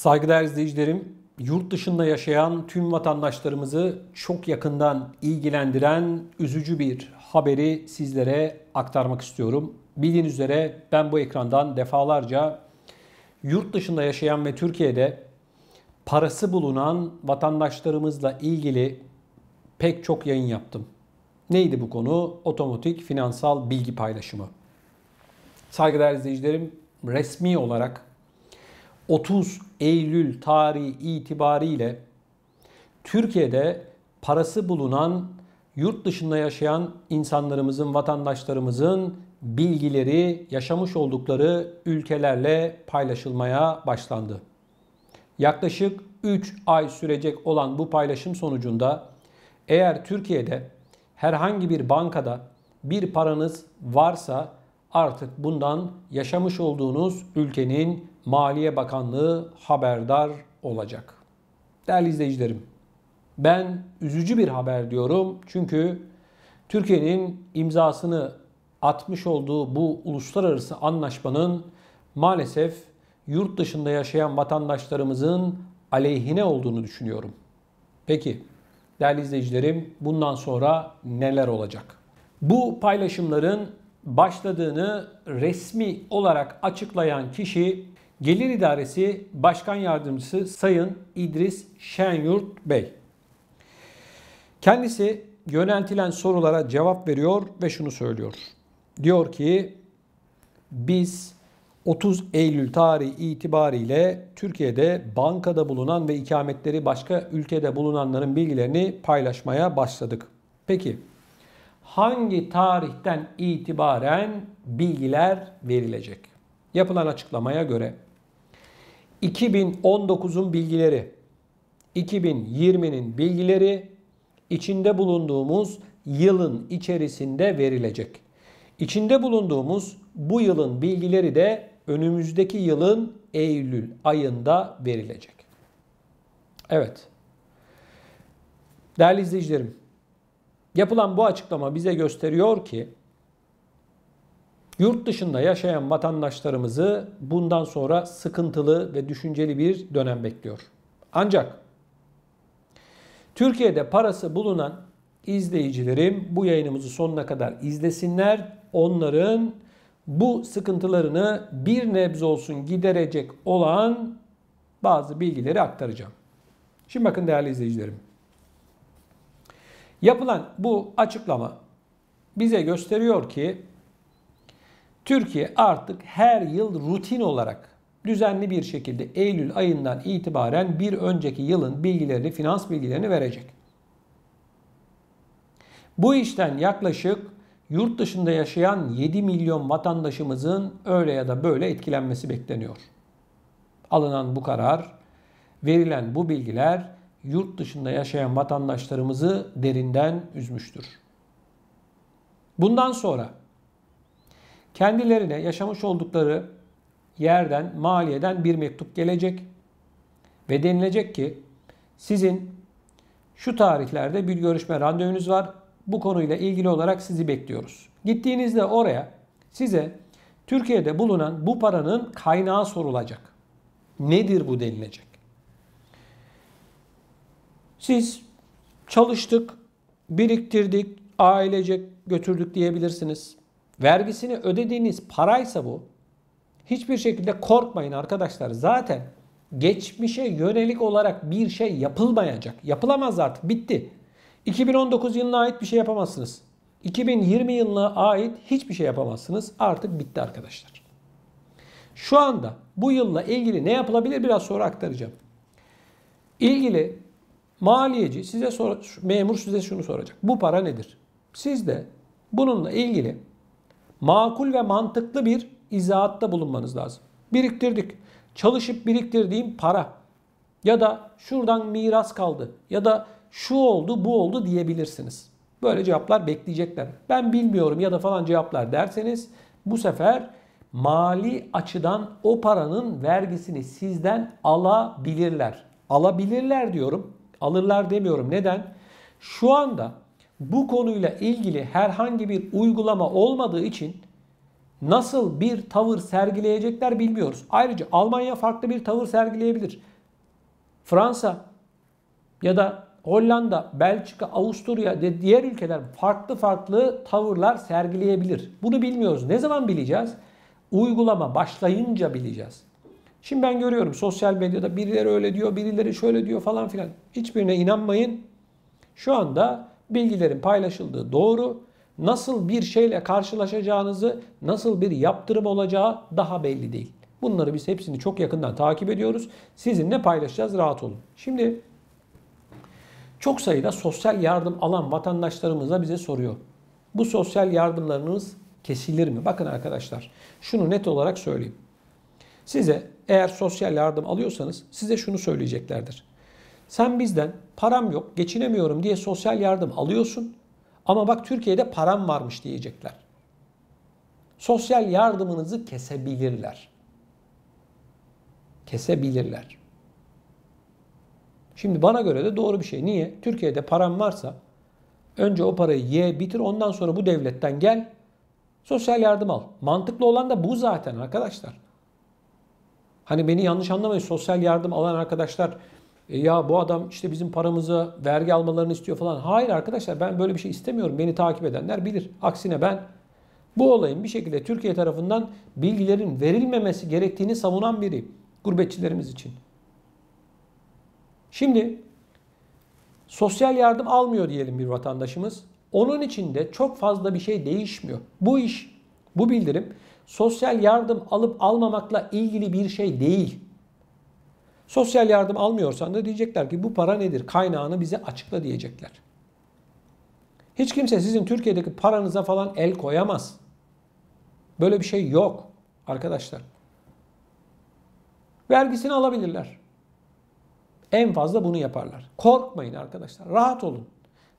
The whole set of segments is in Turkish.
Saygıdeğer izleyicilerim, yurt dışında yaşayan tüm vatandaşlarımızı çok yakından ilgilendiren üzücü bir haberi sizlere aktarmak istiyorum. Bildiğiniz üzere ben bu ekrandan defalarca yurt dışında yaşayan ve Türkiye'de parası bulunan vatandaşlarımızla ilgili pek çok yayın yaptım. Neydi bu konu? Otomatik finansal bilgi paylaşımı. Saygıdeğer izleyicilerim, resmi olarak 30 Eylül tarihi itibariyle Türkiye'de parası bulunan yurt dışında yaşayan insanlarımızın, vatandaşlarımızın bilgileri yaşamış oldukları ülkelerle paylaşılmaya başlandı. Yaklaşık 3 ay sürecek olan bu paylaşım sonucunda eğer Türkiye'de herhangi bir bankada bir paranız varsa artık bundan yaşamış olduğunuz ülkenin Maliye Bakanlığı haberdar olacak. Değerli izleyicilerim, ben üzücü bir haber diyorum. Çünkü Türkiye'nin imzasını atmış olduğu bu uluslararası anlaşmanın maalesef yurt dışında yaşayan vatandaşlarımızın aleyhine olduğunu düşünüyorum. Peki, değerli izleyicilerim, bundan sonra neler olacak? Bu paylaşımların başladığını resmi olarak açıklayan kişi Gelir İdaresi Başkan Yardımcısı Sayın İdris Şenyurt Bey. Kendisi yöneltilen sorulara cevap veriyor ve şunu söylüyor. Diyor ki biz 30 Eylül tarihi itibariyle Türkiye'de bankada bulunan ve ikametleri başka ülkede bulunanların bilgilerini paylaşmaya başladık. Peki hangi tarihten itibaren bilgiler verilecek? Yapılan açıklamaya göre 2019'un bilgileri, 2020'nin bilgileri içinde bulunduğumuz yılın içerisinde verilecek. İçinde bulunduğumuz bu yılın bilgileri de önümüzdeki yılın Eylül ayında verilecek. Evet. Değerli izleyicilerim, yapılan bu açıklama bize gösteriyor ki yurt dışında yaşayan vatandaşlarımızı bundan sonra sıkıntılı ve düşünceli bir dönem bekliyor. Ancak Türkiye'de parası bulunan izleyicilerim bu yayınımızı sonuna kadar izlesinler. Onların bu sıkıntılarını bir nebze olsun giderecek olan bazı bilgileri aktaracağım. Şimdi bakın değerli izleyicilerim. Yapılan bu açıklama bize gösteriyor ki Türkiye artık her yıl rutin olarak düzenli bir şekilde Eylül ayından itibaren bir önceki yılın bilgilerini, finans bilgilerini verecek. Bu işten yaklaşık yurt dışında yaşayan 7 milyon vatandaşımızın öyle ya da böyle etkilenmesi bekleniyor. Alınan bu karar, verilen bu bilgiler yurt dışında yaşayan vatandaşlarımızı derinden üzmüştür. Bundan sonra kendilerine yaşamış oldukları yerden, maliyeden bir mektup gelecek ve denilecek ki sizin şu tarihlerde bir görüşme randevunuz var. Bu konuyla ilgili olarak sizi bekliyoruz. Gittiğinizde oraya size Türkiye'de bulunan bu paranın kaynağı sorulacak. Nedir bu denilecek? Siz çalıştık, biriktirdik, ailecek götürdük diyebilirsiniz. Vergisini ödediğiniz paraysa bu, hiçbir şekilde korkmayın arkadaşlar. Zaten geçmişe yönelik olarak bir şey yapılmayacak. Yapılamaz artık, bitti. 2019 yılına ait bir şey yapamazsınız. 2020 yılına ait hiçbir şey yapamazsınız. Artık bitti arkadaşlar. Şu anda bu yılla ilgili ne yapılabilir biraz sonra aktaracağım. İlgili maliyeci memur size şunu soracak. Bu para nedir? Siz de bununla ilgili makul ve mantıklı bir izahatta bulunmanız lazım. Biriktirdik. Çalışıp biriktirdiğim para ya da şuradan miras kaldı ya da şu oldu bu oldu diyebilirsiniz. Böyle cevaplar bekleyecekler. Ben bilmiyorum ya da falan cevaplar derseniz bu sefer mali açıdan o paranın vergisini sizden alabilirler. Alabilirler diyorum. Alırlar demiyorum. Neden? Şu anda bu konuyla ilgili herhangi bir uygulama olmadığı için nasıl bir tavır sergileyecekler bilmiyoruz. Ayrıca Almanya farklı bir tavır sergileyebilir. Fransa ya da Hollanda, Belçika, Avusturya ve diğer ülkeler farklı farklı tavırlar sergileyebilir. Bunu bilmiyoruz. Ne zaman bileceğiz? Uygulama başlayınca bileceğiz. Şimdi ben görüyorum sosyal medyada birileri öyle diyor, birileri şöyle diyor falan filan. Hiçbirine inanmayın. Şu anda bilgilerin paylaşıldığı doğru. Nasıl bir şeyle karşılaşacağınızı, nasıl bir yaptırım olacağı daha belli değil. Bunları biz hepsini çok yakından takip ediyoruz. Sizinle paylaşacağız, rahat olun. Şimdi çok sayıda sosyal yardım alan vatandaşlarımız da bize soruyor. Bu sosyal yardımlarınız kesilir mi? Bakın arkadaşlar, şunu net olarak söyleyeyim. Size eğer sosyal yardım alıyorsanız size şunu söyleyeceklerdir. Sen bizden param yok, geçinemiyorum diye sosyal yardım alıyorsun ama bak Türkiye'de param varmış diyecekler. Sosyal yardımınızı kesebilirler. Kesebilirler. Şimdi bana göre de doğru bir şey. Niye? Türkiye'de param varsa önce o parayı ye, bitir, ondan sonra bu devletten gel, sosyal yardım al. Mantıklı olan da bu zaten arkadaşlar. Hani beni yanlış anlamayın, sosyal yardım alan arkadaşlar ya bu adam işte bizim paramızı vergi almalarını istiyor falan. Hayır arkadaşlar, ben böyle bir şey istemiyorum. Beni takip edenler bilir. Aksine ben bu olayın bir şekilde Türkiye tarafından bilgilerin verilmemesi gerektiğini savunan biri gurbetçilerimiz için. Şimdi sosyal yardım almıyor diyelim bir vatandaşımız. Onun için de çok fazla bir şey değişmiyor. Bu iş, bu bildirim sosyal yardım alıp almamakla ilgili bir şey değil. Sosyal yardım almıyorsan da diyecekler ki bu para nedir? Kaynağını bize açıkla diyecekler. Hiç kimse sizin Türkiye'deki paranıza falan el koyamaz. Böyle bir şey yok arkadaşlar. Vergisini alabilirler. En fazla bunu yaparlar. Korkmayın arkadaşlar. Rahat olun.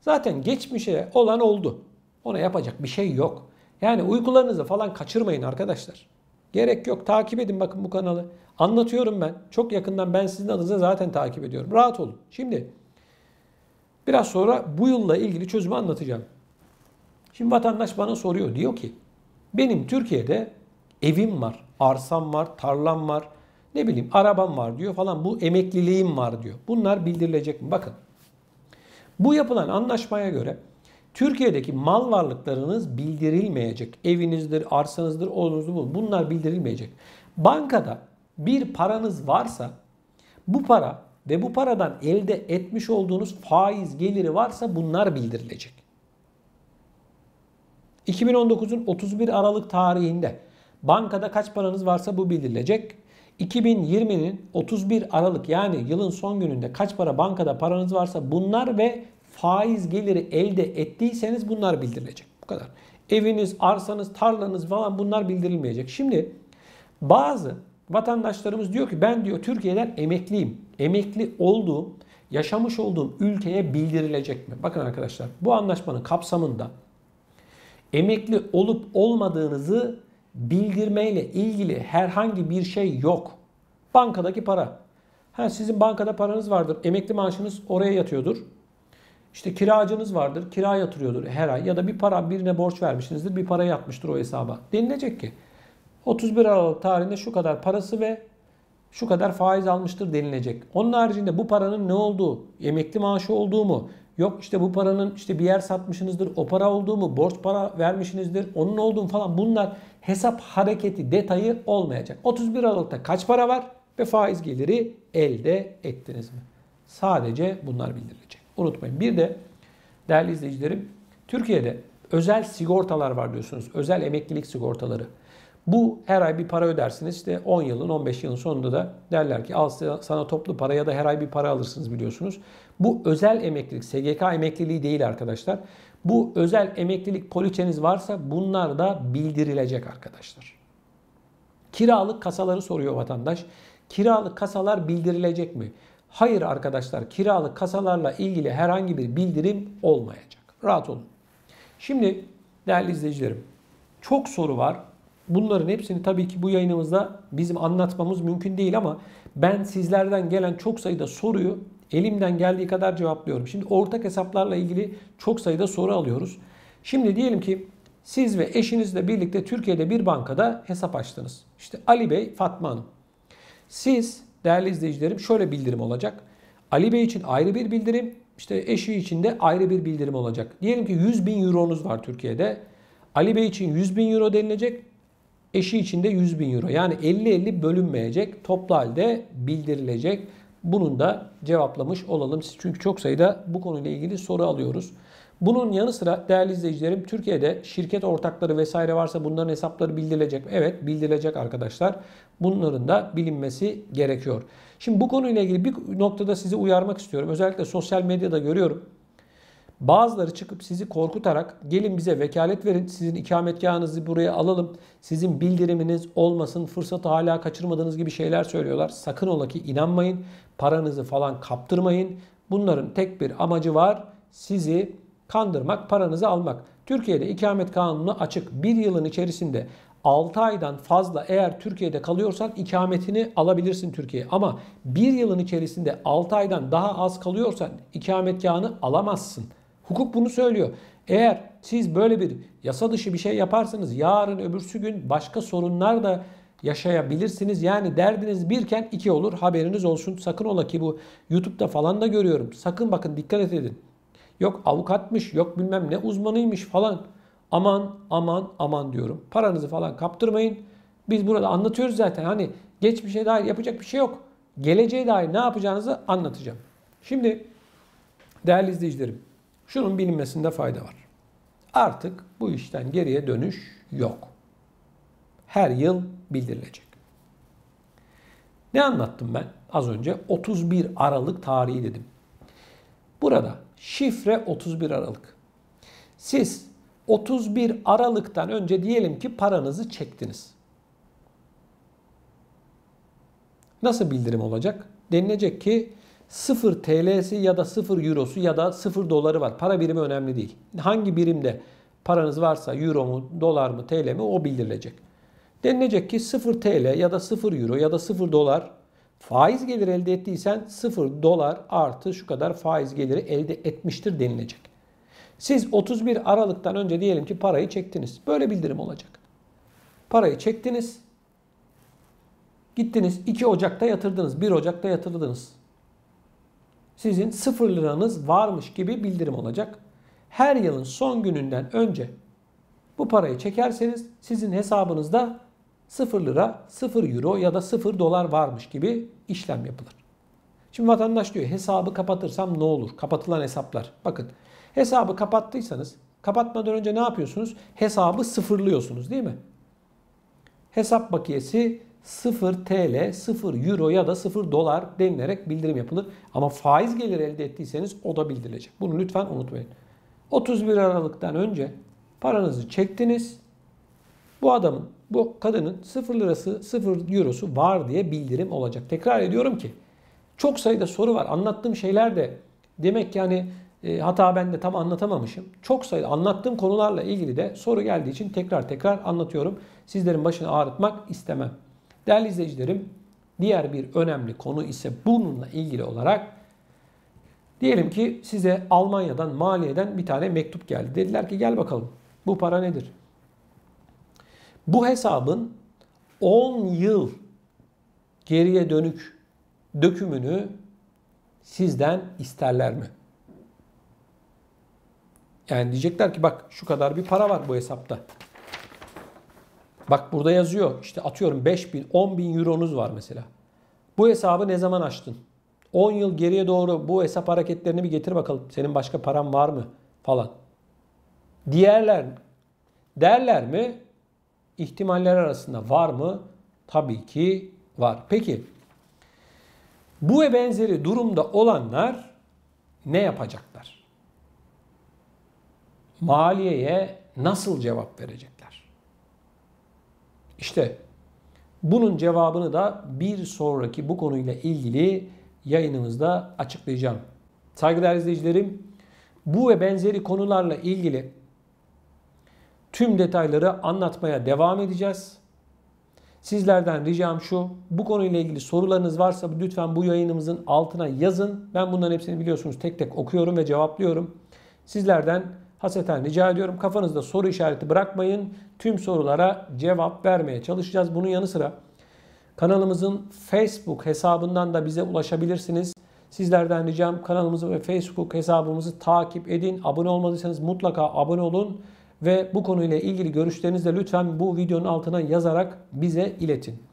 Zaten geçmişe olan oldu. Ona yapacak bir şey yok. Yani uykularınızı falan kaçırmayın arkadaşlar. Gerek yok. Takip edin bakın bu kanalı. Anlatıyorum ben. Çok yakından ben sizin adınıza zaten takip ediyorum. Rahat olun. Şimdi biraz sonra bu yılla ilgili çözümü anlatacağım. Şimdi vatandaş bana soruyor. Diyor ki benim Türkiye'de evim var, arsam var, tarlam var, ne bileyim arabam var diyor falan. Bu emekliliğim var diyor. Bunlar bildirilecek mi? Bakın. Bu yapılan anlaşmaya göre Türkiye'deki mal varlıklarınız bildirilmeyecek. Evinizdir, arsanızdır, oğlunuzdur bu. Bunlar bildirilmeyecek. Bankada bir paranız varsa bu para ve bu paradan elde etmiş olduğunuz faiz geliri varsa bunlar bildirilecek. 2019'un 31 Aralık tarihinde bankada kaç paranız varsa bu bildirilecek. 2020'nin 31 Aralık yani yılın son gününde kaç para bankada paranız varsa bunlar ve faiz geliri elde ettiyseniz bunlar bildirilecek. Bu kadar. Eviniz, arsanız, tarlanız falan bunlar bildirilmeyecek. Şimdi bazı vatandaşlarımız diyor ki ben diyor Türkiye'den emekliyim. Emekli olduğum, yaşamış olduğum ülkeye bildirilecek mi? Bakın arkadaşlar bu anlaşmanın kapsamında emekli olup olmadığınızı bildirmeyle ilgili herhangi bir şey yok. Bankadaki para. Sizin bankada paranız vardır. Emekli maaşınız oraya yatıyordur. İşte kiracınız vardır. Kira yatırıyordur her ay. Ya da bir para birine borç vermişsinizdir. Bir para yatmıştır o hesaba. Denilecek ki 31 Aralık tarihinde şu kadar parası ve şu kadar faiz almıştır denilecek. Onun haricinde bu paranın ne olduğu, emekli maaşı olduğu mu, yok işte bu paranın işte bir yer satmışsınızdır, o para olduğu mu, borç para vermişsinizdir, onun olduğu mu falan bunlar hesap hareketi detayı olmayacak. 31 Aralık'ta kaç para var ve faiz geliri elde ettiniz mi? Sadece bunlar bildirilecek. Unutmayın. Bir de değerli izleyicilerim, Türkiye'de özel sigortalar var diyorsunuz. Özel emeklilik sigortaları. Bu her ay bir para ödersiniz. İşte 10 yılın 15 yılın sonunda da derler ki al sana toplu para ya da her ay bir para alırsınız biliyorsunuz. Bu özel emeklilik, SGK emekliliği değil arkadaşlar. Bu özel emeklilik poliçeniz varsa bunlar da bildirilecek arkadaşlar. Kiralık kasaları soruyor vatandaş. Kiralık kasalar bildirilecek mi? Hayır arkadaşlar, kiralık kasalarla ilgili herhangi bir bildirim olmayacak. Rahat olun. Şimdi değerli izleyicilerim, çok soru var. Bunların hepsini tabii ki bu yayınımızda bizim anlatmamız mümkün değil ama ben sizlerden gelen çok sayıda soruyu elimden geldiği kadar cevaplıyorum. Şimdi ortak hesaplarla ilgili çok sayıda soru alıyoruz. Şimdi diyelim ki Siz ve eşinizle birlikte Türkiye'de bir bankada hesap açtınız. İşte Ali Bey, Fatma Hanım. Siz değerli izleyicilerim şöyle bildirim olacak. Ali Bey için ayrı bir bildirim, işte eşi için de ayrı bir bildirim olacak. Diyelim ki 100 bin euronuz var Türkiye'de. Ali Bey için 100 bin euro denilecek. Eşi için de 100 bin euro. Yani 50-50 bölünmeyecek. Toplu halde bildirilecek. Bunun da cevaplamış olalım. Çünkü çok sayıda bu konuyla ilgili soru alıyoruz. Bunun yanı sıra değerli izleyicilerim Türkiye'de şirket ortakları vesaire varsa bunların hesapları bildirilecek. Evet, bildirilecek arkadaşlar. Bunların da bilinmesi gerekiyor. Şimdi bu konuyla ilgili bir noktada sizi uyarmak istiyorum. Özellikle sosyal medyada görüyorum. Bazıları çıkıp sizi korkutarak gelin bize vekalet verin, sizin ikametgahınızı buraya alalım, sizin bildiriminiz olmasın, fırsatı hala kaçırmadığınız gibi şeyler söylüyorlar. Sakın ola ki inanmayın, paranızı falan kaptırmayın. Bunların tek bir amacı var, sizi kandırmak, paranızı almak. Türkiye'de ikamet kanunu açık. Bir yılın içerisinde 6 aydan fazla eğer Türkiye'de kalıyorsan ikametini alabilirsin Türkiye'ye. Ama bir yılın içerisinde 6 aydan daha az kalıyorsan ikametgahını alamazsın. Hukuk bunu söylüyor. Eğer siz böyle bir yasa dışı bir şey yaparsanız yarın öbürsü gün başka sorunlar da yaşayabilirsiniz. Yani derdiniz birken iki olur, haberiniz olsun. Sakın ola ki bu YouTube'da falan da görüyorum. Sakın bakın, dikkat edin. Yok avukatmış, yok bilmem ne uzmanıymış falan. Aman aman aman diyorum. Paranızı falan kaptırmayın. Biz burada anlatıyoruz zaten. Hani geçmişe dair yapacak bir şey yok. Geleceğe dair ne yapacağınızı anlatacağım. Şimdi değerli izleyicilerim, şunun bilinmesinde fayda var. Artık bu işten geriye dönüş yok. Her yıl bildirilecek. Ne anlattım ben? Az önce 31 Aralık tarihi dedim. Burada şifre 31 Aralık. Siz 31 Aralık'tan önce diyelim ki paranızı çektiniz. Nasıl bildirim olacak? Denilecek ki 0 TL'si ya da 0 Euro'su ya da 0 doları var. Para birimi önemli değil. Hangi birimde paranız varsa Euro mu, dolar mı, TL mi o bildirilecek. Denilecek ki 0 TL ya da 0 Euro ya da 0 dolar faiz geliri elde ettiysen 0 dolar artı şu kadar faiz geliri elde etmiştir denilecek. Siz 31 Aralık'tan önce diyelim ki parayı çektiniz. Böyle bildirim olacak. Parayı çektiniz. Gittiniz 2 Ocak'ta yatırdınız. 1 Ocak'ta yatırdınız. Sizin 0 liranız varmış gibi bildirim olacak. Her yılın son gününden önce bu parayı çekerseniz sizin hesabınızda 0 lira, 0 euro ya da 0 dolar varmış gibi işlem yapılır. Şimdi vatandaş diyor hesabı kapatırsam ne olur? Kapatılan hesaplar. Bakın hesabı kapattıysanız kapatmadan önce ne yapıyorsunuz? Hesabı sıfırlıyorsunuz değil mi? Hesap bakiyesi 0 TL, 0 euro ya da 0 dolar denilerek bildirim yapılır. Ama faiz geliri elde ettiyseniz o da bildirilecek. Bunu lütfen unutmayın. 31 Aralık'tan önce paranızı çektiniz. Bu adamın, bu kadının 0 lirası, 0 eurosu var diye bildirim olacak. Tekrar ediyorum ki çok sayıda soru var. Anlattığım şeyler de demek ki hani hata ben de tam anlatamamışım. Çok sayıda anlattığım konularla ilgili de soru geldiği için tekrar anlatıyorum. Sizlerin başını ağrıtmak istemem. Değerli izleyicilerim, diğer bir önemli konu ise bununla ilgili olarak diyelim ki size Almanya'dan, maliyeden bir tane mektup geldi. Dediler ki gel bakalım bu para nedir? Bu hesabın 10 yıl geriye dönük dökümünü sizden isterler mi? Yani diyecekler ki bak şu kadar bir para var bu hesapta. Bak burada yazıyor işte atıyorum 5 bin, 10 bin euronuz var mesela. Bu hesabı ne zaman açtın? 10 yıl geriye doğru bu hesap hareketlerini bir getir bakalım. Senin başka paran var mı? Falan. Derler mi? İhtimaller arasında var mı? Tabii ki var. Peki bu ve benzeri durumda olanlar ne yapacaklar? Maliyeye nasıl cevap verecekler? İşte bunun cevabını da bir sonraki bu konuyla ilgili yayınımızda açıklayacağım. Saygıdeğer izleyicilerim, bu ve benzeri konularla ilgili tüm detayları anlatmaya devam edeceğiz. Sizlerden ricam şu, bu konuyla ilgili sorularınız varsa lütfen bu yayınımızın altına yazın. Ben bunların hepsini biliyorsunuz tek tek okuyorum ve cevaplıyorum. Sizlerden hasreten rica ediyorum. Kafanızda soru işareti bırakmayın. Tüm sorulara cevap vermeye çalışacağız. Bunun yanı sıra kanalımızın Facebook hesabından da bize ulaşabilirsiniz. Sizlerden ricam kanalımızı ve Facebook hesabımızı takip edin. Abone olmadıysanız mutlaka abone olun. Ve bu konuyla ilgili görüşlerinizi de lütfen bu videonun altına yazarak bize iletin.